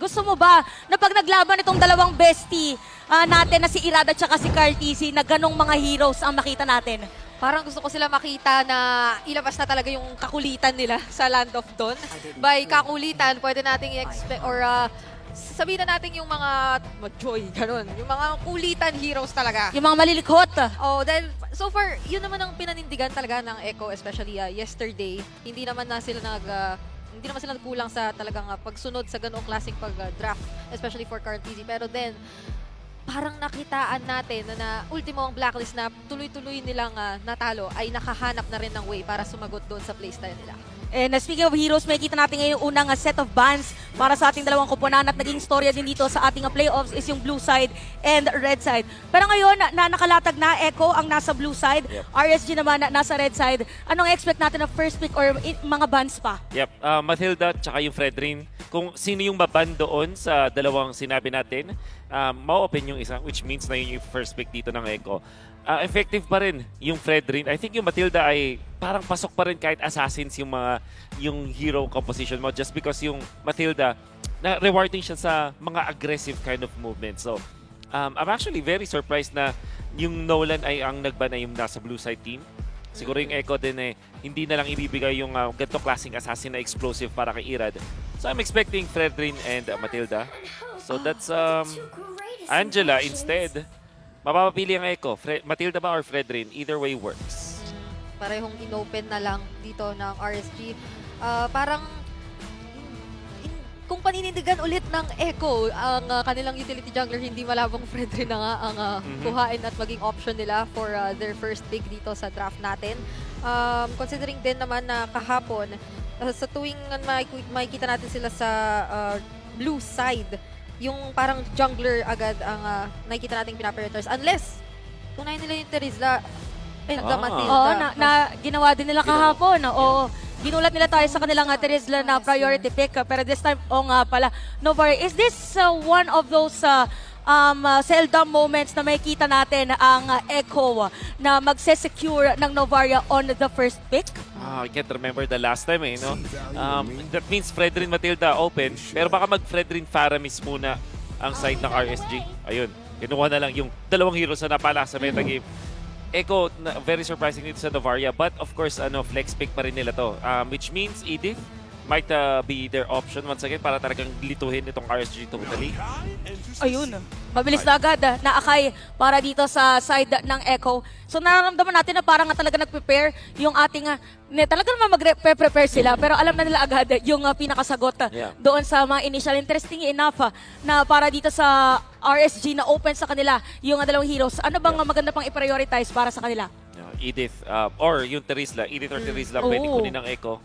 Gusto mo ba na pag naglaban itong dalawang bestie natin na si Irad at saka si Carl TC na ganong mga heroes ang makita natin? Parang gusto ko sila makita na ilabas na talaga yung kakulitan nila sa Land of Dawn. By kakulitan, pwede nating i-expect or sabihin na natin yung mga joy, ganun. Yung mga kulitan heroes talaga. Yung mga malilikhot. Oh, dahil so far, yun naman ang pinanindigan talaga ng Echo, especially yesterday. Hindi naman hindi naman sila nagkulang sa talagang pagsunod sa ganoong klaseng pag-draft, especially for Carl TZ. Pero then, parang nakitaan natin na ultimo ang blacklist na tuloy-tuloy nilang natalo ay nakahanap na rin ng way para sumagot doon sa playstyle nila. And speaking of heroes, may kita natin ngayon yung unang set of bans para sa ating dalawang kuponan at naging storya din dito sa ating playoffs is yung blue side and red side. Pero ngayon, nakalatag na Echo ang nasa blue side, RSG naman nasa red side. Anong expect natin na first pick or mga bans pa? Yep, Mathilda tsaka yung Fredrin. Kung sino yung maban doon sa dalawang sinabi natin, ma-open yung isa, which means na yun yung first pick dito ng Echo. Effective pa rin yung Fredrin. I think yung Mathilda ay parang pasok pa rin kahit assassins yung hero composition mo just because yung Mathilda na rewarding siya sa mga aggressive kind of movement. So, I'm actually very surprised na yung Nolan ay ang nagban ay yung nasa blue side team. Siguro yung Echo din hindi na lang ibibigay yung ganito klaseng assassin na explosive para kay Irad. So I'm expecting Fredrin and Mathilda. So that's Angela instead. Mapapapili ang Echo. Mathilda ba or Fredrin? Either way works. Parehong inopen na lang dito ng RSG. Parang kung paninindigan ulit ng Echo ang kanilang utility jungler, hindi malabong Fredrin na nga ang kuhain at maging option nila for their first pick dito sa draft natin. Considering din naman na kahapon, sa tuwing makikita natin sila sa blue side, yung parang jungler agad ang nakikita nating pinaprioritize. Unless, kung nahin nila yung Terizla, nagdamatil. Oo, ginawa din nila kahapon. Oo, ginulat nila tayo sa kanilang Terizla na priority pick. Pero this time, nga pala, Novaria, is this one of those seldom moments na makikita natin ang Echo na magse-secure ng Novaria on the first pick? I can't remember the last time no? That means Fredrin Matilda open, pero baka mag-Fredrin Faramis muna ang side ng RSG. Ayun, kinuha na lang yung dalawang heroes na napala sa metagame. Echo, very surprising dito sa Novaria, but of course, flex pick pa rin nila to. Which means Edith might be their option once again para talagang lituhin itong RSG totally. Ayun. Mabilis na agad na Akay para dito sa side ng Echo. So nararamdaman natin na parang talaga nag-prepare yung ating talaga naman mag-prepare sila pero alam na nila agad yung pinakasagot doon sa mga initial. Interesting enough na para dito sa RSG na open sa kanila yung dalawang heroes. Ano bang maganda pang i-prioritize para sa kanila? Edith or yung Terizla. Edith or Terizla pwede kunin ng Echo.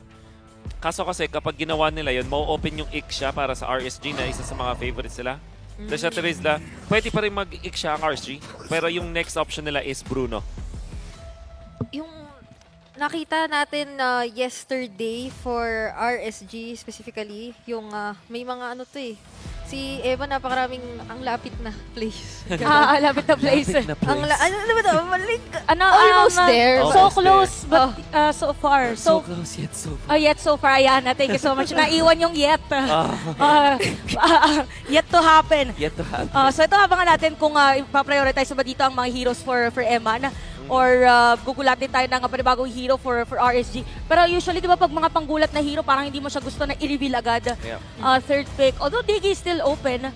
Kaso kasi kapag ginawa nila yun, mau-open yung Ixia para sa RSG na isa sa mga favorites nila. Tapos sa Terizla, pwede pa rin mag-Ixia ang RSG. Pero yung next option nila is Bruno. Yung nakita natin yesterday for RSG specifically, yung may mga si Eva napakaraming ang lapit na place. Lapit na place. Ano ba ito? Almost there. So close, but so far. So close yet so far. Yet so far, ayan. Thank you so much. Naiwan yung yet. Yet to happen. Yet to happen. So ito abangan natin kung ipaprioritize ba dito ang mga heroes for Eman or gugulatin tayo ng panibagong hero for RSG. Pero usually, di ba, pag mga panggulat na hero, parang hindi mo siya gusto na i-reveal agad. Third pick. Although Diggy is still open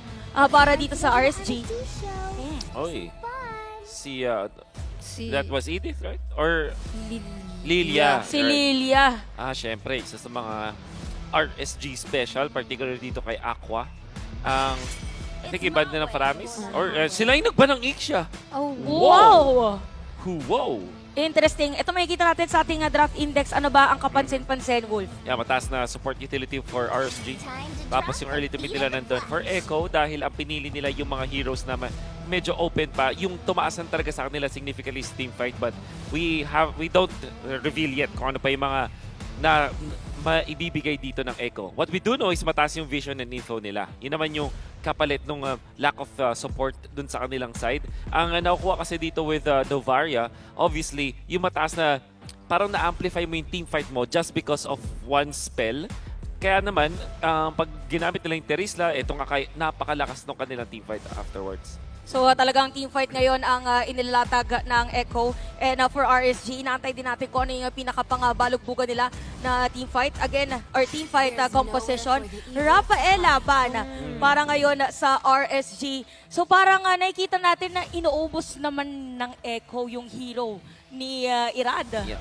para dito sa RSG. Oy. That was Edith, right? Or Lilia. Si Lilia. Syempre, isa sa mga RSG special, particularly dito kay Aqua. I think iba na ng Faramis. Or sila yung nagba ng Ixia. Oh, Wow! Wow! Interesting. Ito makikita natin sa ating draft index. Ano ba ang kapansin-pansin, Wolf? Yeah, mataas na support utility for RSG. Tapos yung early to mid nila nandun. For Echo, dahil ang pinili nila yung mga heroes na medyo open pa, yung tumaasan talaga sa kanila significantly is team fight. But we don't reveal yet kung ano pa yung mga na maibibigay dito ng Echo. What we do know is mataas yung vision and info nila. Yun naman yung kapalit nung lack of support dun sa kanilang side. Ang nakukuha kasi dito with Novaria, obviously, yung mataas na parang na-amplify mo yung team fight mo just because of one spell Kaya naman, pag ginamit nila yung Terisla, itong napakalakas ng kanilang teamfight afterwards. So talagang team fight ngayon ang inilatag ng Echo. And for RSG, inaantay din natin kung ano yung pinakapangabalugbugan nila na team fight. Again, or team fight composition. Rafael Laban para ngayon sa RSG. So parang nakikita natin na inuubos naman ng Echo yung hero ni Irad. Yeah.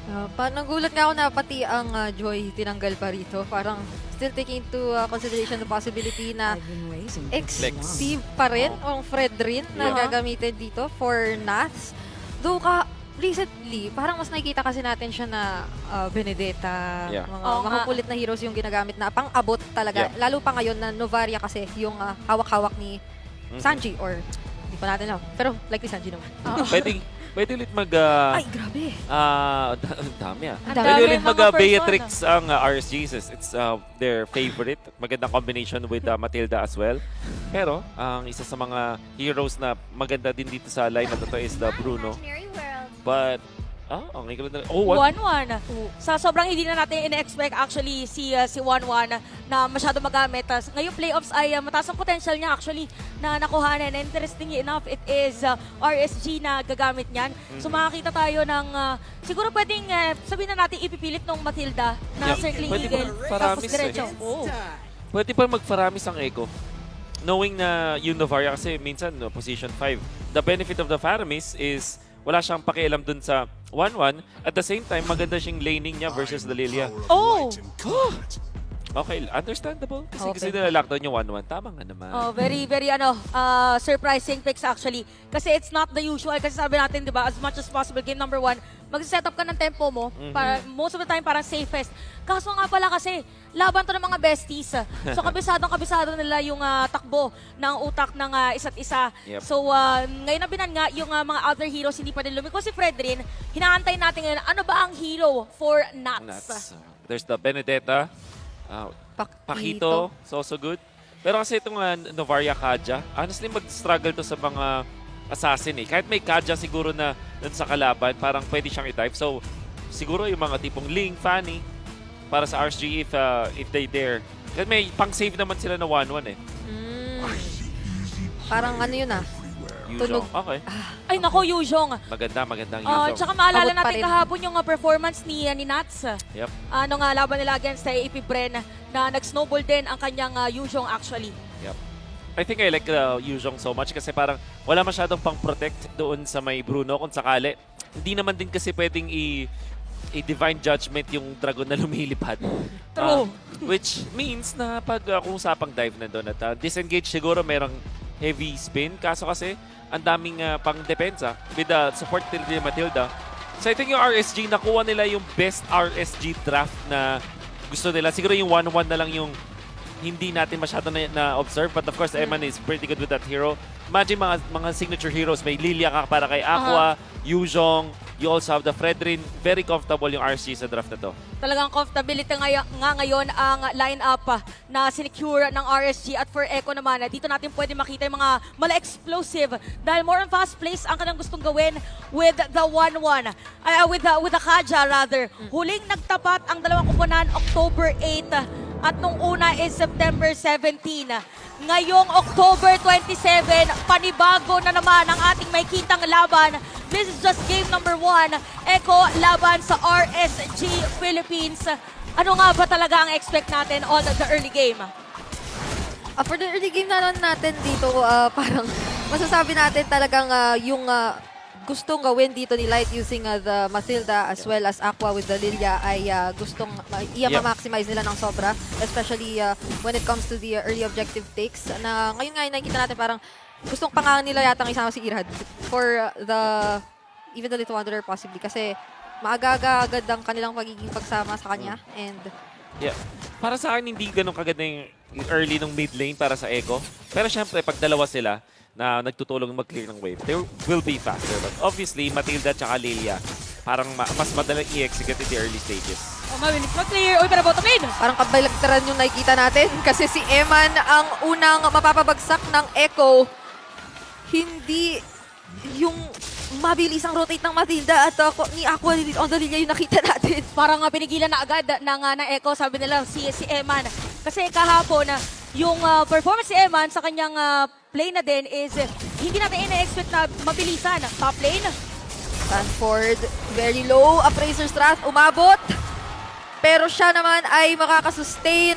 Nagulat nga ako na pati ang Joy tinanggal pa rito. Parang still taking into consideration the possibility na Exceed pa rin ang Fredrin na Yeah. gagamitin dito for Nats. Though recently, parang mas nakikita kasi natin siya na Benedetta, Yeah. Oo mga nga. makulit na heroes yung ginagamit na pang-abot talaga. Yeah. Lalo pa ngayon na Novaria kasi yung hawak-hawak ni Sanji or hindi pa natin alam. Pero likely Sanji naman. Pwede ulit mag... Ay, grabe. Ang dami Ang Pwede dami ulit mga mag-Beatrix ang RSGs. It's their favorite. Magandang combination with Matilda as well. Pero, ang isa sa mga heroes na maganda din dito sa line na to is the Bruno. But, ang ikaw na... Oh, what? 1-1. Sa sobrang hindi na natin ina-expect actually si 1-1 na masyado magamit. Ngayong playoffs ay mataas ang potential niya actually na nakuhanan. And interestingly enough, it is RSG na gagamit niyan. So makakita tayo ng siguro pwedeng sabihin na natin ipipilit ng Matilda na Yeah. circling Pwede eagle. pa paramis diretso. eh. Oh. Pwede pa magparamis ang Echo. Knowing na yung Novaria kasi minsan position 5. The benefit of the Faramis is wala siyang pakialam dun sa 1-1. At the same time, maganda siyang laning niya versus the Lilia. Oh! Okay, understandable. Kasi Okay. nilalakdown yung 1-1. Tama nga naman. Oh, very surprising picks actually. Kasi it's not the usual. Kasi sabi natin, di ba, as much as possible, game number 1, mag-set up ka ng tempo mo. Para, most of the time, parang safest. Kaso nga pala kasi, laban to ng mga besties. So, kabisado nila yung takbo ng utak ng isa't isa. Yep. So, ngayon na binan nga, yung mga other heroes hindi pa din lumiko. Si Fredrin, hinaantay natin ngayon, ano ba ang hero for Nats? Nuts. There's the Benedetta. Pakito. So good. Pero kasi itong Novaria Kaja, honestly, mag-struggle to sa mga assassin eh. Kahit may Kaja siguro na dun sa kalaban, parang pwede siyang i-dive. So, siguro yung mga tipong Ling, Fanny, para sa RSG if they dare. Kasi may pang-save naman sila na 1-1 eh. Parang ano yun Yuzhong. Tunog. Okay. Ay, nako, Yuzhong. Magandang Yuzhong. Tsaka maalala Abot pa natin rin. kahapon yung performance ni Nats. Yep. Ano nga, laban nila against AP Bren na nag-snowball din ang kanyang Yuzhong actually. Yep. I think I like Yuzhong so much kasi parang wala masyadong pang-protect doon sa may Bruno kung sakali. Hindi naman din kasi pwedeng i-divine judgment yung dragon na lumilipad. True. Which means na pag kung usapang dive na doon at disengage siguro merong heavy spin. Kaso kasi ang daming pang-depensa with the support ni Matilda. So I think yung RSG, nakuha nila yung best RSG draft na gusto nila. Siguro yung 1-1 na lang yung hindi natin masyado na-observe. But of course, Eman is pretty good with that hero. Imagine mga signature heroes. May Lilia ka para kay Aqua, Yuzhong, you also have the Fredrin. Very comfortable yung RSG sa draft na to. Talagang comfortability nga ngayon ang line-up na sinecure ng RSG. At for Echo naman, dito natin pwede makita yung mga mala-explosive dahil more on fast plays ang kanilang gustong gawin with the 1-1. With the Kaja rather. Huling nagtapat ang dalawang kuponan October 8 at nung una is September 17. Ngayong October 27, panibago na naman ang ating may kitang laban. This is just game number 1. Echo laban sa RSG Philippines. Ano nga ba talaga ang expect natin on the early game? For the early game natin dito, parang masasabi natin talagang yung gustong gawin dito ni Light using the Matilda as well as Aqua with the Lilia ay gustong ma-maximize nila ng sobra. Especially when it comes to the early objective takes. Na ngayon nga nakikita natin parang gustong pangangan nila yatang isama si Irad for even the Little Wanderer possibly. Kasi maaga-aga agad ang kanilang pagiging pagsama sa kanya. And Yeah. Para sa akin, hindi ganun kaganda yung early ng mid lane para sa Echo. Pero syempre, pag dalawa sila na nagtutulong mag-clear ng wave, they will be faster. But obviously, Matilda at Lilia, parang mas madalang i-execute in the early stages. Mabilis mag-clear. Uy, pero bottom lane. parang kabalagtaran yung nakikita natin kasi si Eman ang unang mapapabagsak ng Echo. Hindi yung mabilis ang rotate ng Matilda at ni Aqua on the linya yung nakita natin. Parang pinigilan na agad ng Echo. Sabi nila si Eman, Kasi kahapon, yung performance ni Eman sa kanyang play na din is hindi natin ina-expect na mabilisan. Top lane, Stanford, very low. Appraiser Strat, umabot. Pero siya naman ay makakasustain.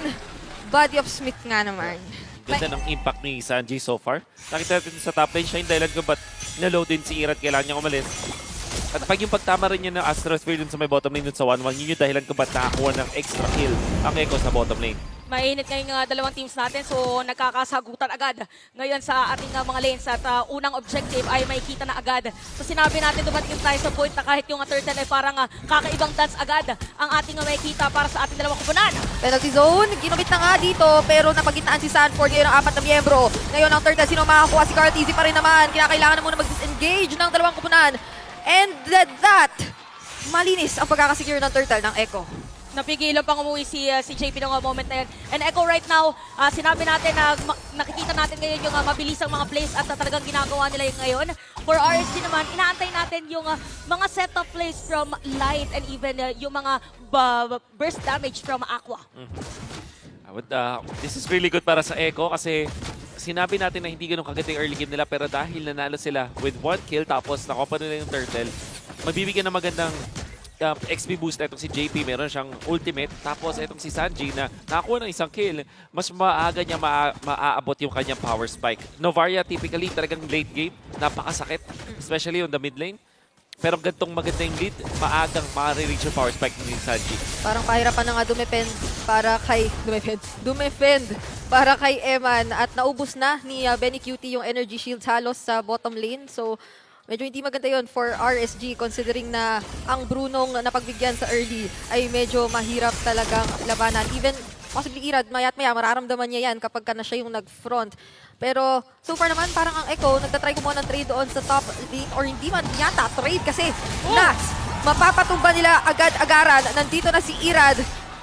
Body of Smith nga naman. Ganda ng impact ni Sanji so far. Nakita natin sa top lane siya yung dahilan kung ba't na-low din si Irad, kailangan niya umalis. At pag yung pagtama rin niya ng Astra Sphere dun sa may bottom lane dun sa 1-1, yun yung dahilan kung ba't nakakuha ng extra kill ang Echo sa bottom lane. mainit ngayong dalawang teams natin, so nagkakasagutan agad ngayon sa ating mga lanes at unang objective ay makikita na agad. So sinabi natin dumating tayo sa point na kahit yung turtle ay parang kakaibang dance agad ang ating makikita para sa ating dalawang kupunan. Penalty zone, ginamit na nga dito pero napagitnaan si Sanford ngayon ang 4 na miyembro. Ngayon ang turtle, sino makakuha? Si Carl Tizzy pa rin naman. Kinakailangan na muna mag-disengage ng dalawang kupunan. And that, malinis ang pagkakasecure ng turtle ng Echo. Napigilan pang umuwi si JP ng moment na yan. And Echo right now, sinabi natin na nakikita natin ngayon yung mabilisang mga plays at talagang ginagawa nila yung ngayon. For RSG naman, inaantay natin yung mga setup plays from Light and even yung mga burst damage from Aqua. This is really good para sa Echo kasi sinabi natin na hindi ganun kaganda yung early game nila pero dahil nanalo sila with 1 kill tapos nakopa nila yung turtle, magbibigyan ng magandang XP boost na itong si JP, meron siyang ultimate. Tapos itong si Sanji na nakakuha ng isang kill, mas maaga niya maaabot yung kanyang power spike. Novaria typically talagang late game, napakasakit, especially on the mid lane. Pero gantong maganda yung lead, maagang ma-reach yung power spike ni Sanji. Parang pahirapan na nga dumefend para kay Eman at naubos na ni Benny Cutie yung energy shields halos sa bottom lane. So medyo hindi maganda yon for RSG considering na ang Brunong napagbigyan sa early ay medyo mahirap talagang labanan. Even possibly Irad, maya't maya mararamdaman niya yan kapag ka na siya yung nag-front. Pero so far naman parang ang Echo nagtatry kumuha ng trade doon sa top lane or hindi man yata trade kasi Nats, mapapatumba nila agad-agaran. Nandito na si Irad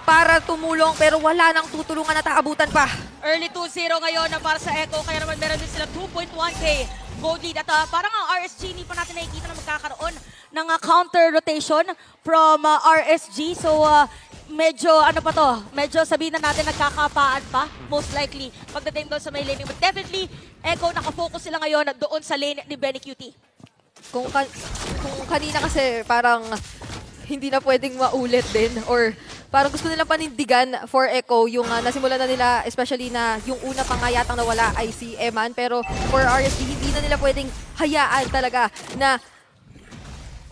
para tumulong pero wala nang tutulungan at aabutan pa. Early 2-0 ngayon na para sa Echo, kaya naman meron din sila 2.1k gold lead. At parang ang RSG, hindi pa natin nakikita na magkakaroon ng counter rotation from RSG. So medyo ano pa to, medyo sabihin na natin nagkakapaan pa, most likely, pagdating doon sa may laning. But definitely, Echo, nakafocus sila ngayon doon sa lane ni Benny Cutie. Kung kanina kasi parang hindi na pwedeng maulit din or parang gusto nilang panindigan for Echo yung nasimulan na nila, especially na yung una pang nga yatang nawala ay si Eman. Pero for RSG, hindi na nila pwedeng hayaan talaga na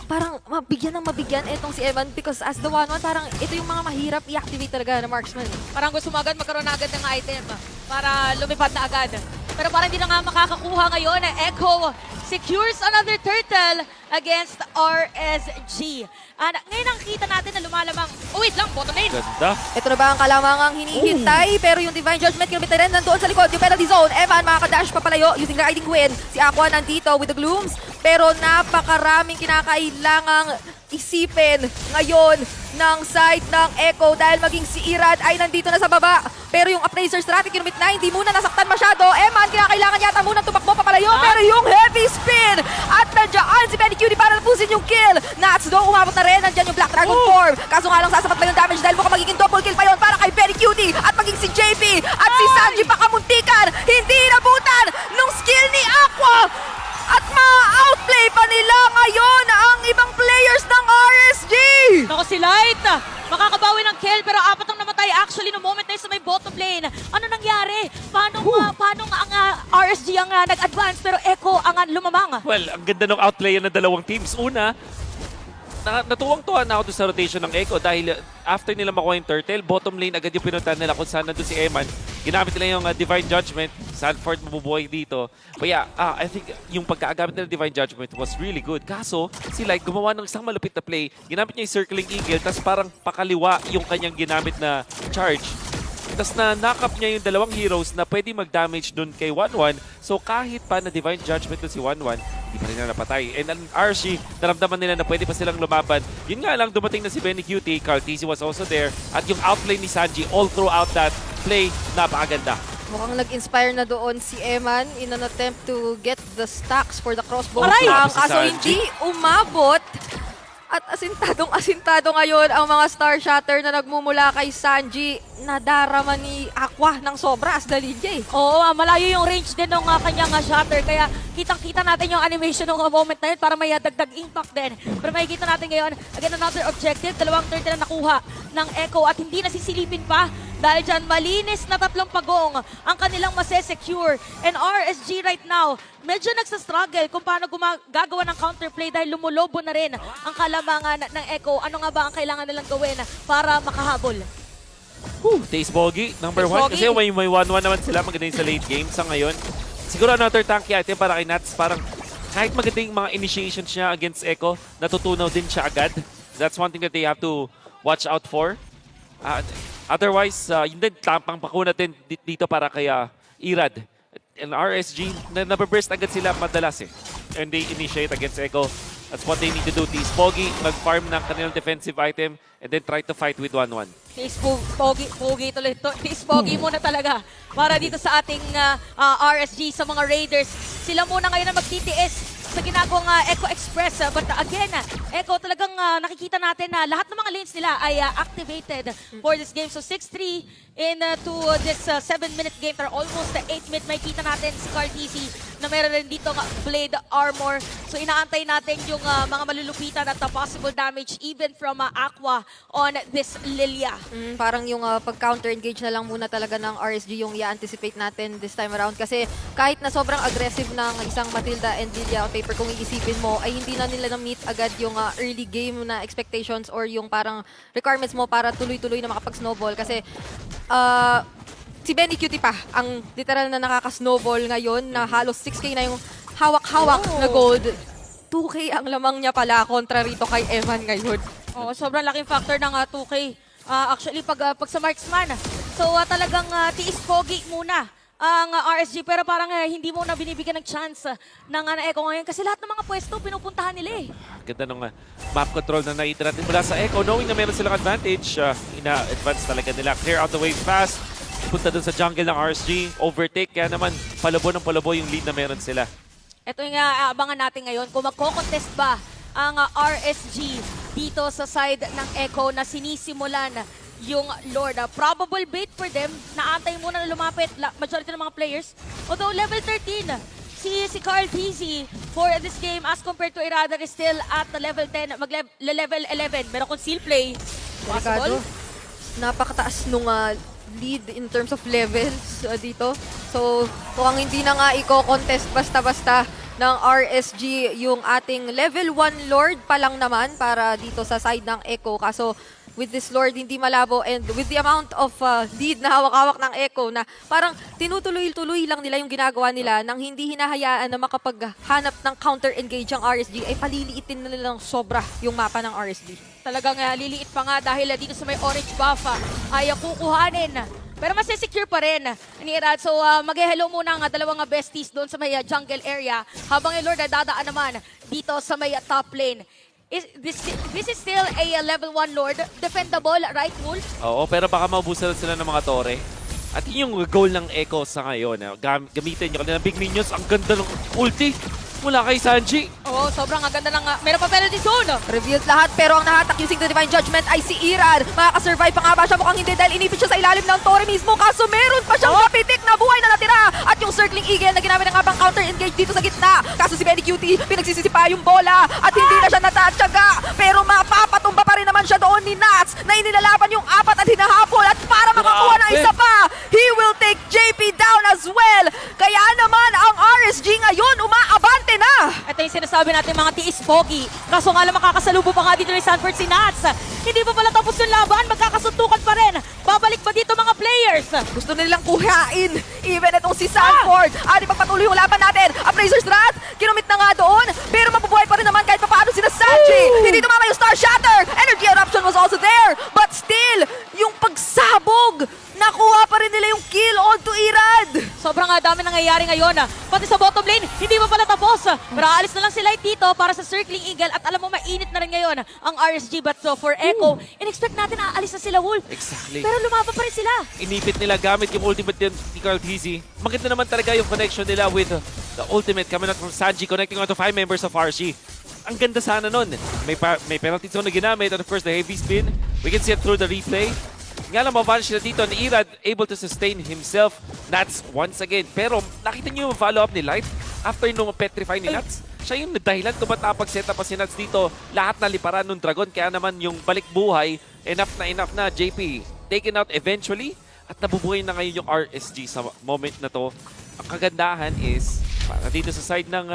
parang mabigyan itong si Eman because as the 1-1, parang ito yung mga mahirap i-activate talaga na marksman. Parang gusto mo agad magkaroon na agad ng item para lumipad na agad. Pero parang hindi na nga makakakuha ngayon. Echo secures another turtle against RSG. Ngayon nakikita natin na lumalamang, oh wait lang, bottom lane. Ganda. Ito na ba ang kalamangang hinihintay? Pero yung Divine Judgment, kinumit na rin nandoon sa likod. Yung penalty zone, Evan makakadash papalayo using the riding wind. Si Aqua nandito with the glooms. Pero napakaraming kinakailangang isipin ngayon ng side ng Echo dahil maging si Irad ay nandito na sa baba. Pero yung Appraiser strategy, kinumit na, hindi muna nasaktan masyado. Eman, kinakailangan yata muna tumakbo papalayo. Pero yung heavy spin at nandiyan si Benny Cutie para napusin yung kill. Nats do, umabot na rin. Nandiyan yung Black Dragon form. Kaso nga lang sasapat pa yung damage dahil mukhang magiging double kill pa yun para kay Benny Cutie. At maging si JP at si Sanji pakamuntikan. Hindi inabutan nung skill ni Aqua. At ma-outplay pa nila ngayon ang ibang players ng RSG! Naku si Light, makakabawi ng kill pero 4 ang namatay actually no moment na yun sa may bottom lane. Ano nangyari? Paano nga ang RSG ang nag-advance pero Echo ang lumamang? Well, ang ganda ng outplay ng dalawang teams. Una, natuwang-tuwa na ako doon sa rotation ng Echo dahil after nila makuha yung turtle, bottom lane agad yung pinuntahan nila kung saan nandun si Eman. Ginamit nila yung Divine Judgment. Sanford mabubuhay dito. But yeah, I think yung pagkaagamit nila Divine Judgment was really good. Kaso, si Light gumawa ng isang malupit na play. Ginamit niya yung Circling Eagle, tapos parang pakaliwa yung kanyang ginamit na charge. Tapos na-knock up niya yung dalawang heroes na pwede mag-damage dun kay 1-1. So kahit pa na Divine Judgment dun si 1-1, hindi pa rin na napatay. And ang RSG, naramdaman nila na pwede pa silang lumaban. Yun nga lang, dumating na si Benny Cutie, Carl Tizzy was also there. At yung outplay ni Sanji all throughout that play, napakaganda. Mukhang nag-inspire na doon si Eman in an attempt to get the stacks for the crossbow. Aray! Ang Si kaso Sanji. hindi umabot. At asintado ngayon ang mga Star Shatter na nagmumula kay Sanji. Nadarama ni Aqua ng sobra as the lead niya eh. Oo, malayo yung range din ng kanyang shatter. Kaya kitang-kita natin yung animation ng moment na yun para may dagdag impact din. Pero makikita natin ngayon, again another objective. 2 turtle na nakuha ng Echo at hindi nasisilipin pa. Dahil dyan, malinis na 3 pagong ang kanilang masesecure. And RSG right now, medyo nagsastruggle kung paano gagawa ng counterplay dahil lumulobo na rin ang kalamangan ng Echo. Ano nga ba ang kailangan nilang gawin para makahabol? Taste Bogey, number Taste 1. Bogey. Kasi may 1-1 naman sila, maganda yung sa late game sa ngayon. Siguro another tanky item para kay Nats. Parang kahit magandang mga initiations niya against Echo, natutunaw din siya agad. That's one thing that they have to watch out for. Otherwise, yun din, tampang pako natin dito para kay Irad. And RSG, nababurst agad sila madalas eh. And they initiate against Echo. That's what they need to do. Taste Bogey, mag-farm ng kanilang defensive item and then try to fight with 1-1. Taste Pogi tuloy. Taste Pogi muna talaga para dito sa ating RSG sa mga Raiders. Sila muna ngayon na magtitiis sa ginagawang Echo Express. But again, Echo talagang nakikita natin na lahat ng mga lanes nila ay activated for this game. So 6-3 into this 7-minute game. Pero almost the 8-minute may kita natin si Carl TC na meron rin dito Blade Armor. So inaantay natin yung mga malulupitan at possible damage even from Aqua on this Lilia. Parang yung pag-counter engage na lang muna talaga ng RSG yung i-anticipate natin this time around. Kasi kahit na sobrang aggressive ng isang Matilda and Lilia on paper, kung iisipin mo, ay hindi na nila na-meet agad yung early game na expectations or yung parang requirements mo para tuloy-tuloy na makapag-snowball. Kasi si Benny Cutie pa ang literal na nakaka-snowball ngayon na halos 6K na yung hawak-hawak na gold. 2K ang lamang niya pala kontra rito kay Evan ngayon. Oo, sobrang laking factor ng 2K. Actually, pag sa marksman. So, talagang tiis Pogi muna ang RSG. Pero parang hindi mo na binibigyan ng chance ng Echo ngayon. Kasi lahat ng mga pwesto, pinupuntahan nila eh. Ganda ng map control na nakita natin mula sa Echo. Knowing na meron silang advantage, ina-advance talaga nila. Clear out the wave fast. Punta dun sa jungle ng RSG. Overtake. Kaya naman, palabo ng palabo yung lead na meron sila. Ito yung abangan natin ngayon. Kung magko-contest ba ang RSG dito sa side ng Echo na sinisimulan yung Lord. Probable bait for them. Naantay muna na lumapit majority ng mga players. Although level 13, si Carl TZ for this game as compared to Irada is still at level 10, level 11. Pero kung seal play, possible. Napakataas nung lead in terms of levels dito. So, kung hindi na nga i-contest basta-basta ng RSG yung ating level 1 Lord pa lang naman para dito sa side ng Echo. Kaso, with this Lord, hindi malabo and with the amount of lead na hawak-hawak ng Echo na parang tinutuloy-tuloy lang nila yung ginagawa nila nang hindi hinahayaan na makapaghanap ng counter-engage ang RSG ay paliliitin na nilang sobra yung mapa ng RSG. Talagang liliit pa nga dahil dito sa may orange buff ay kukuhanin. Pero masisecure pa rin ni Irad. So mag-hello muna ang dalawang besties doon sa may jungle area habang yung Lord dadaan naman dito sa may top lane. This is still a level 1 Lord. Defendable, right, Wolf? Oo, pero baka maubusan sila ng mga tore. At yun yung goal ng Echo sa ngayon. Gamitin yung kanilang big minions. Ang ganda ng ulti mula kay Sanji. Oo, sobrang ang ganda ng... meron pa penalty zone! Revealed lahat pero ang nahatak using the Divine Judgment ay si Irad. Makakasurvive pa nga ba siya? Mukhang hindi dahil inipit siya sa ilalim ng Tore mismo. Kaso meron pa siyang kapitik na buhay na natira. At yung Circling Eagle na ginamit ng abang counter-engage dito sa gitna. Kaso si Benny Cutie pinagsisisi pa yung bola at hindi na siya natatsaga. Pero mapapatumba pa rin naman siya doon ni Nats na inilalaban yung 4 at hinahabol. At para makakuha ng isa pa, he will take JP down as well. Kaya naman ang RSG ngayon umaabante na. Ito yung sinasabi natin mga tiis Pogi. Kaso nga lang makakasalubo pa nga dito ni Sanford si Nats. Hindi pa pala tapos yung laban, magkakasuntukan pa rin. Babalik pa dito mga players. Gusto nilang kuhain. Even itong si Sanford. Di pagpatuloy yung laban natin. Appraiser Strat, kinumit na nga doon. Pero mabubuhay pa rin naman kahit paano sila Sanji. Hindi tumama yung Star Shatter. Energy Eruption was also there. But still, yung pagsabog, nakuha pa rin nila yung kill onto Irad. Sobrang dami nangyayari ngayon. Pati sa bottom lane, hindi pa pala tapos. Pero aalis na lang sila dito para sa Circling Eagle. At alam mo, mainit na rin ngayon ang RSG. But for Echo, in-expect natin na aalis na sila, Wolf. Exactly. Pero lumaban pa rin sila. Inipit nila gamit yung ultimate ni Carl TZ. Maganda naman talaga yung connection nila with the ultimate coming out from Sanji, connecting on to 5 members of RSG. ang ganda sana nun. May penalty zone na ginamit and of course the heavy spin. We can see it through the replay. Nga lang mavanish na dito ni Irad, able to sustain himself. Nats once again. Pero nakita niyo yung follow-up ni Light after nung petrify ni Nats. Siya yung dahilan kung ba't napag-set up pa si Nats dito. Lahat na liparan ng Dragon. Kaya naman yung balik buhay, enough na JP. Taken out eventually. At nabubuhay na ngayon yung RSG sa moment na to. Ang kagandahan is, para dito sa side ng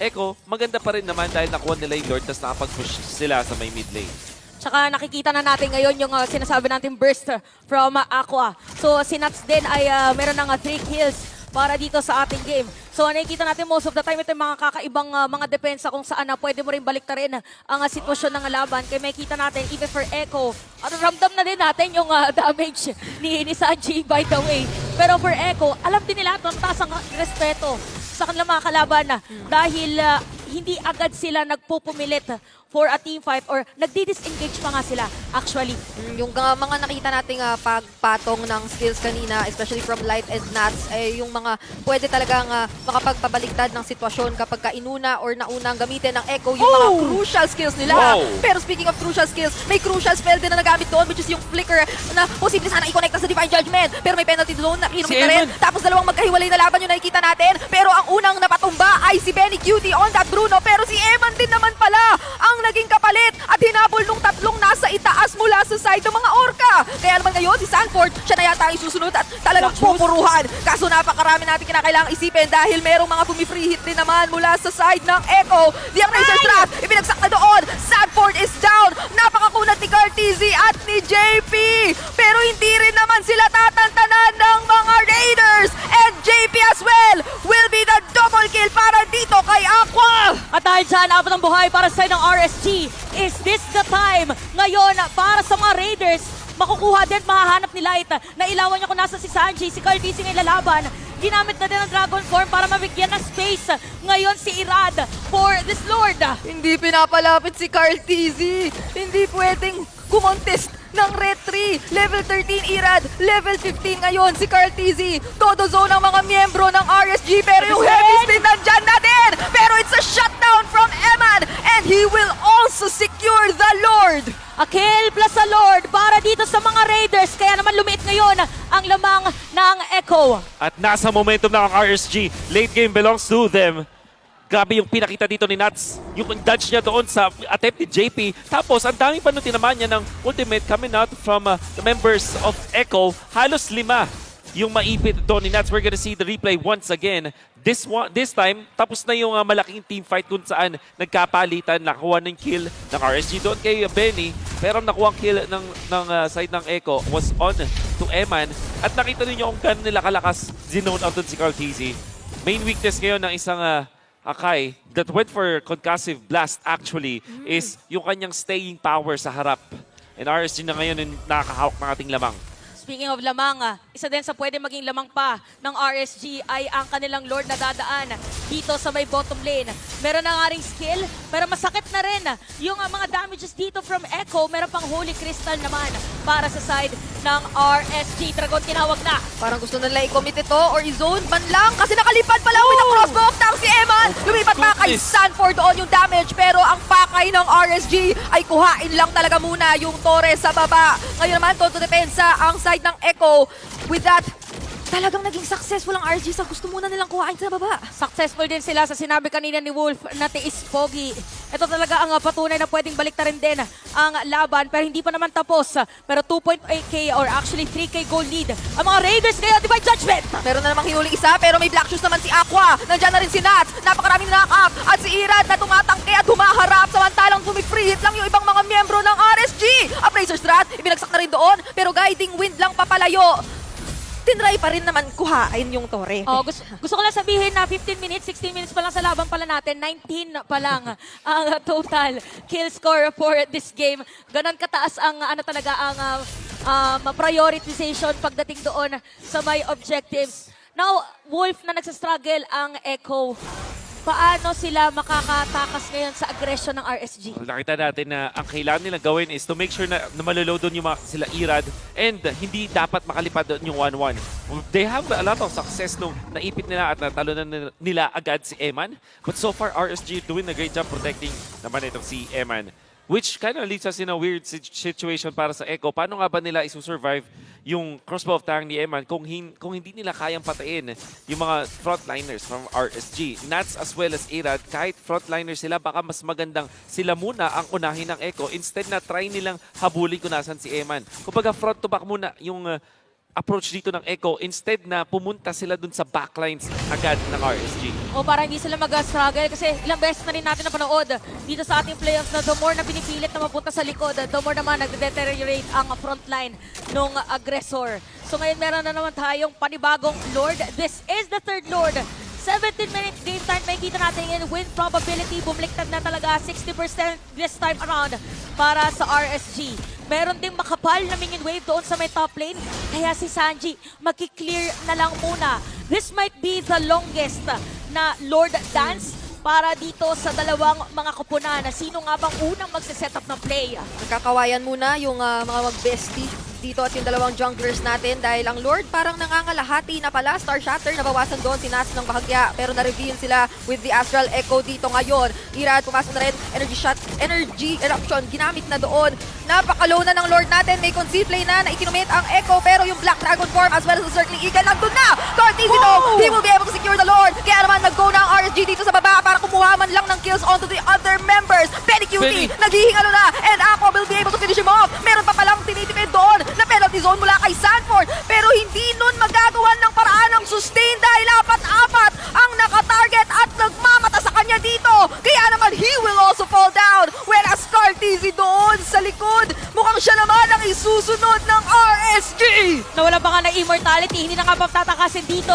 Echo, maganda pa rin naman dahil nakuha nila yung Lord tapos nakapag-push sila sa may mid lane. Tsaka nakikita na natin ngayon yung sinasabi natin burst from Aqua. So si Nats din ay meron ng 3 kills para dito sa ating game. So nakikita natin most of the time ito yung mga kakaibang mga depensa kung saan pwede mo rin baliktarin ang sitwasyon ng laban. Kaya makikita natin even for Echo, ramdam na din natin yung damage ni Sanji by the way. Pero for Echo, alam din nila ito, taas ang respeto sa kanilang mga kalaban dahil hindi agad sila nagpupumilit for a team fight or nagdi-disengage pa nga sila actually. Yung mga nakita nating pagpatong ng skills kanina, especially from Light and Nats, ay yung mga pwede talagang makapagpabaliktad ng sitwasyon kapag inuna or naunang gamitin ng Echo yung mga crucial skills nila. Wow. Pero speaking of crucial skills, may crucial spell din na nagamit doon which is yung flicker na posible sana i-connect sa Divine Judgment. Pero may penalty zone na kinumit na rin. Tapos dalawang magkahiwalay na laban yung nakikita natin. Pero ang unang napatumba ay si Benny Cutie on that Bruno. Pero si Eman din naman pala ang naging kapalit at hinabol nung tatlong nasa itaas mula sa side ng mga Orca. Kaya naman ngayon si Sanford, siya na yata ang isusunod at talagang pupuruhan. Kaso napakarami natin kinakailangang isipin dahil merong mga pumi-free hit din naman mula sa side ng Echo. Di ang Razor Trap, ibinagsak na doon. Sanford is down. Napakakunat ni Cartizzi at ni JP. Pero hindi rin naman sila tatantanan ng mga Raiders. And JP as well will be the double kill para dito kay Aqua. At dahil dyan, apat ang buhay para sa side ng RSG. Is this the time ngayon para sa mga Raiders? Makukuha din, mahahanap ni Light. Nailawan niya kung nasa si Sanji, si Cartizzi ng lalaban. Ginamit na din ang Dragon Form para mabigyan ng space. Ngayon si Irad for this Lord. Hindi pinapalapit si Cartizzi. Hindi pwedeng kumontest ng Red 3. Level 13 Irad, level 15 ngayon si Cartizzi. Todo zone ang mga miyembro ng RSG pero yung heavy spin nandyan na din. Pero it's a shutdown from Eman and he will also secure the Lord. A kill plus a Lord para dito sa mga Raiders. Kaya naman lumiit ngayon ang lamang ng Echo. At nasa momentum na ang RSG. Late game belongs to them. Grabe yung pinakita dito ni Nats. Yung dodge niya doon sa attempt ni JP. Tapos, ang dami pa nung tinamaan niya ng ultimate coming out from the members of Echo. Halos 5 yung maipit doon ni Nats. We're gonna see the replay once again. This time, tapos na yung malaking team fight kung saan nagkapalitan. Nakuha ng kill ng RSG doon kay Benny. Pero nakuha ang kill ng side ng Echo was on to Eman. At nakita niyo kung gano'n nila kalakas zinone out doon si Cartizzi. Main weakness ngayon ng isang Akai that went for concussive blast actually is yung kanyang staying power sa harap. And RSG na ngayon yung nakakahawak ng ating lamang. Speaking of lamang, isa din sa pwede maging lamang pa ng RSG ay ang kanilang Lord na dadaan dito sa may bottom lane. Meron na nga ring skill, pero masakit na rin yung mga damages dito from Echo. Meron pang Holy Crystal naman para sa side ng RSG. Dragon tinawag na. Parang gusto nila i-commit ito or i-zone ban lang kasi nakalipad pala with the crossbow of si Eman. Lumipat pa kay Sanford doon yung damage pero ang pakay ng RSG ay kuhain lang talaga muna yung Torres sa baba. Ngayon naman, Toto Depensa ang side ng Echo. With that, talagang naging successful ang RSG sa gusto muna nilang kuhain sa baba. Successful din sila sa sinabi kanina ni Wolf na tiis pogi. Ito talaga ang patunay na pwedeng baliktarin din ang laban pero hindi pa naman tapos. Pero 2.8k or actually 3k goal lead ang mga Raiders ngayon, Divine Judgment! Meron na namang hinuling isa pero may black shoes naman si Aqua. Nandiyan na rin si Nats. Napakaraming knock-up. At si Irad na tumatangke at humaharap. Samantalang pumi-free hit lang yung ibang mga miyembro ng RSG. Ang Razor Strat, ibinagsak na rin doon. Pero guiding wind lang papalayo. Tinry pa rin naman kuhain yung Torre. Oh, gusto ko lang sabihin na 15 minutes, 16 minutes pa lang sa laban pala natin, 19 pa lang ang total kill score for this game. Ganon kataas ang talaga ang prioritization pagdating doon sa may objectives. Now, Wolf na nagsastruggle ang Echo. paano sila makakatakas ngayon sa aggression ng RSG? Nakita natin na ang kailangan nilang gawin is to make sure na maloload doon yung mga sila Irad and hindi dapat makalipad doon yung 1-1. They have a lot of success nung naipit nila at natalunan nila agad si Eman. But so far, RSG doing a great job protecting naman itong si Eman. Which kind of leaves us in a weird situation para sa Echo. Paano nga ba nila isu-survive yung crossbow of Tang ni Eman kung hindi nila kayang patayin yung mga frontliners from RSG? Nats as well as Irad, kahit frontliners sila, baka mas magandang sila muna ang unahin ng Echo. Instead na try nilang habulin kung nasan si Eman. Kumbaga front to back muna yung approach dito ng Echo instead na pumunta sila dun sa backlines agad ng RSG. O para hindi sila mag-struggle kasi ilang beses na rin natin napanood dito sa ating playoffs na the more na pinipilit na mapunta sa likod, the more naman nag-deteriorate ang frontline ng aggressor. So ngayon meron na naman tayong panibagong Lord. This is the third Lord. 17 minutes game time, may kita natin in win probability. Bumaliktad na talaga 60% this time around para sa RSG. Meron ding makapal na minion wave doon sa may top lane. Kaya si Sanji magki-clear na lang muna. This might be the longest na Lord Dance para dito sa dalawang mga kupunan. Sino nga bang unang magsiset up ng play? Nagkakawayan muna yung mga mag-bestie dito at yung dalawang junglers natin dahil ang Lord parang nangangalahati na pala. Star Shatter, nabawasan doon si Nats ng bahagya pero na-reveal sila with the Astral Echo dito ngayon. Irad, pumasok na rin. Energy Eruption, ginamit na doon. Napaka-low na ng Lord natin. May conceal play na ikinumit ang Echo pero yung Black Dragon form as well as the Circling Eagle nandun na! Cortez ito! He will be able to secure the Lord. Kaya naman nag-go na ang RSG dito sa baba para kumuha man lang ng kills onto the other members. Benny Cutie, naghihingalo na and Aqua will be able to finish him off. Meron pa palang tinitipid doon na penalty zone mula kay Sanford pero hindi nun magagawan ng paraan ng sustain dahil apat-apat ang nakatarget at nagmamata sa kanya dito. Kaya naman he will also fall down whereas Cartizzi doon sa likod mukhang siya naman ang isusunod ng RSG. Nawala pa nga ng immortality, hindi na nga patatakasin dito.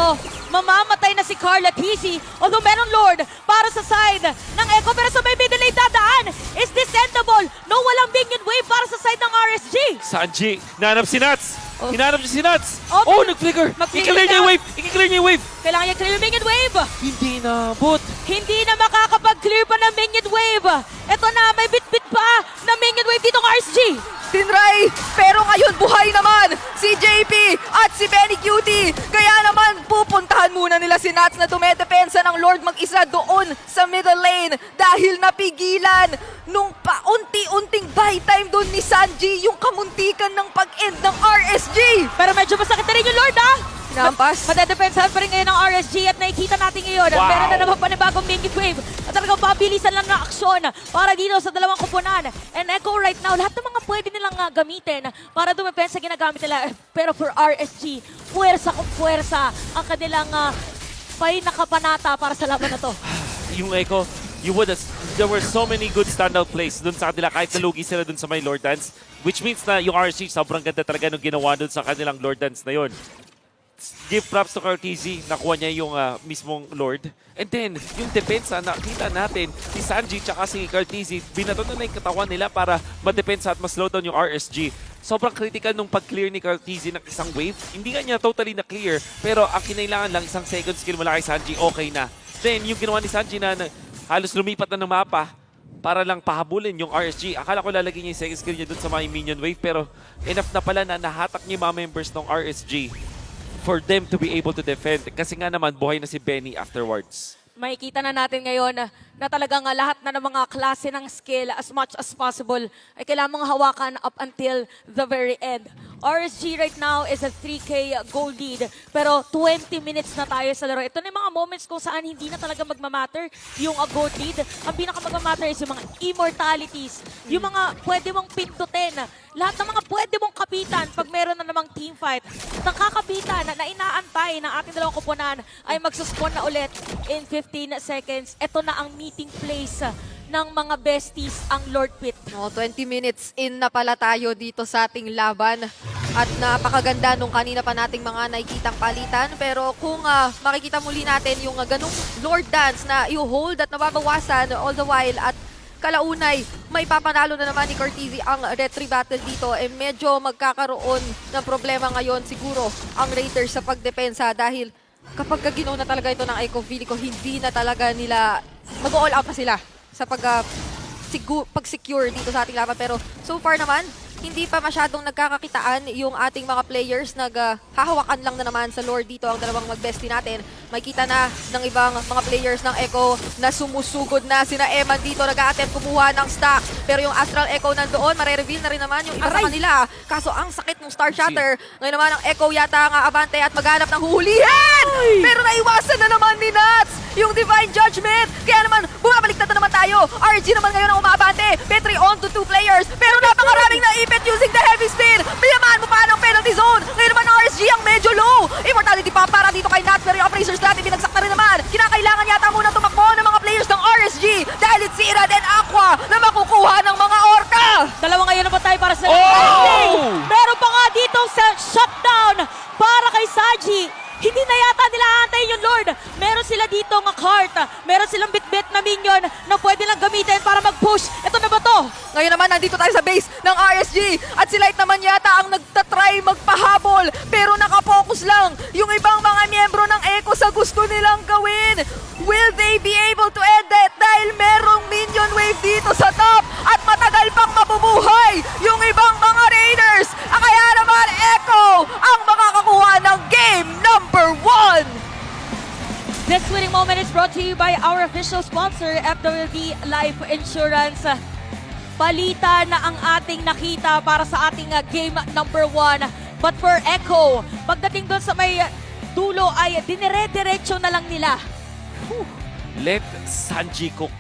Mamamatay na si Carla Tizzy. Although meron Lord para sa side ng Echo pero sa may middle lane dadaan is descendable. No, walang minion wave para sa side ng RSG. Sanji, nahanap si Nats! Hinanap niya si Nats! Oh, Oh, nag-flicker! mag-flicker I-clear niya na. yung wave! I-clear niya yung wave! Kailangan niya clear yung minion wave. Hindi nabot! Hindi na makakapag-clear pa ng minion wave. Ito na, may bit-bit pa na minion wave dito ng RSG. Tinry, pero ngayon buhay naman si JP at si Benny Cutie. Kaya naman pupuntahan muna nila si Nats na dumedepensa ng Lord mag-isa doon sa middle lane dahil napigilan nung paunti-unting buy time doon ni Sanji yung kamuntikan ng pag-end ng RSG. Pero medyo masakit na rin yung Lord, ha? Nampas. Madedepensahan pa rin ngayon ng RSG at nakikita natin ngayon. Wow. Meron na naman panibagong minion wave at talagang pabilisan lang ng aksyon para dito sa dalawang kupunan. And Echo right now, lahat ng mga pwede nilang gamitin para dumepensa ginagamit nila. Pero for RSG, puwersa kung puwersa ang kanilang pinakapanata para sa laban na to. Yung Echo, there were so many good standout plays dun sa kanila kahit nalugi sila dun sa may Lord Dance. Which means na yung RSG sobrang ganda talaga nung ginawa dun sa kanilang Lord Dance na yun. Give props to Cartizzi, nakuha niya yung mismong Lord. And then, yung depensa, nakita natin, si Sanji tsaka si Cartizzi, binato na yung katawan nila para madepensa at ma-slow down yung RSG. Sobrang critical nung pag-clear ni Cartizzi ng isang wave. Hindi nga niya totally na-clear, pero ang kinailangan lang isang second skill mula kay Sanji, okay na. Then, yung ginawa ni Sanji na halos lumipat na ng mapa para lang pahabulin yung RSG. Akala ko lalagay niya yung second skill niya dun sa mga minion wave, pero enough na pala na nahatak niya yung mga members ng RSG for them to be able to defend. Kasi nga naman, buhay na si Benny afterwards. Makikita na natin ngayon na talagang lahat na ng mga klase ng skill as much as possible ay kailangan mong hawakan up until the very end. RSG right now is a 3K goal lead pero 20 minutes na tayo sa laro. Ito na yung mga moments kung saan hindi na talaga magmamatter yung goal lead. Ang pinakamagmamatter is yung mga immortalities, yung mga pwede mong pindutin, lahat ng mga pwede mong kapitan pag meron na namang teamfight. At ang kakapitan na inaantay ng ating dalawang kupunan ay magsuspawn na ulit in 15 seconds. Ito na ang meeting place ng mga besties, ang Lord Pit. No, 20 minutes in na pala tayo dito sa ating laban. At napakaganda nung kanina pa nating mga nakikitang palitan. Pero kung makikita muli natin yung ganung Lord Dance na i-hold at nababawasan all the while at kalaunay, may papanalo na naman ni Cartizzi ang retry battle dito. Medyo magkakaroon ng problema ngayon siguro ang Raiders sa pagdepensa dahil kapag ginaw na talaga ito ng Echo, feeling ko hindi na talaga nila mag-all out pa sila sa pag-secure dito sa ating laban. Pero so far naman, hindi pa masyadong nagkakakitaan yung ating mga players. Naghahawakan lang na naman sa lore dito ang dalawang mag-bestie natin. Makita na ng ibang mga players ng Echo na sumusugod na sina Eman dito. Nag-a-attempt kumuha ng stacks. Pero yung Astral Echo nandoon, mare-reveal na rin naman yung iba sa kanila. Kaso ang sakit ng Star Shatter. Ngayon naman ang Echo yata ang abante at maghanap ng huhulihin! Pero naiwasan na naman ni Nats yung Divine Judgment. Kaya naman, bumabaliktad na naman tayo. RG naman ngayon ang umaabante. Petri on to 2 players. Pero napakaraming naipit using the heavy spin. Binamaan mo pa ng penalty zone. Ngayon naman ang RSG ang medyo low. Immortality pa para dito kay Nats. Pero yung Appraisers natin binagsak na rin naman. Kinakailangan yata muna tumakbo ng mga players ng RSG. Dahil it's Ira and Aqua na makukuha ng mga Orca. Dalawa ngayon na tayo para sa Oh! Meron pa nga dito sa shutdown para kay Saji. Hindi na yata nila aantayin yung Lord. Meron sila dito ng cart. Meron silang bit-bit na minion na pwede lang gamitin para mag-push. Ito na ba to? Ngayon naman, nandito tayo sa base ng RSG. At si Light naman yata ang nagtatry magpahabol. Pero nakapokus lang yung ibang mga miyembro ng Echo sa gusto nilang gawin. Will they be able to end it? Dahil merong minion wave dito sa top. At matagal pang mabubuhay yung ibang mga Raiders. Kaya naman, Echo ang makakakuha ng game number 1. This winning moment is brought to you by our official sponsor, FWD Life Insurance. Balita na ang ating nakita para sa ating game number 1. But for Echo, pagdating doon sa may dulo ay dinire-diretso na lang nila. Let Sanji cook.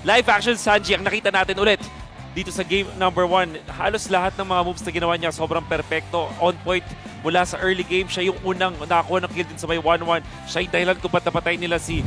Live action Sanji ang nakita natin ulit dito sa game number 1. Halos lahat ng mga moves na ginawa niya sobrang perfecto. On point mula sa early game. Siya yung unang nakakuha ng kill din sa may 1-1. Siya yung dahilan kung ba't napatay nila si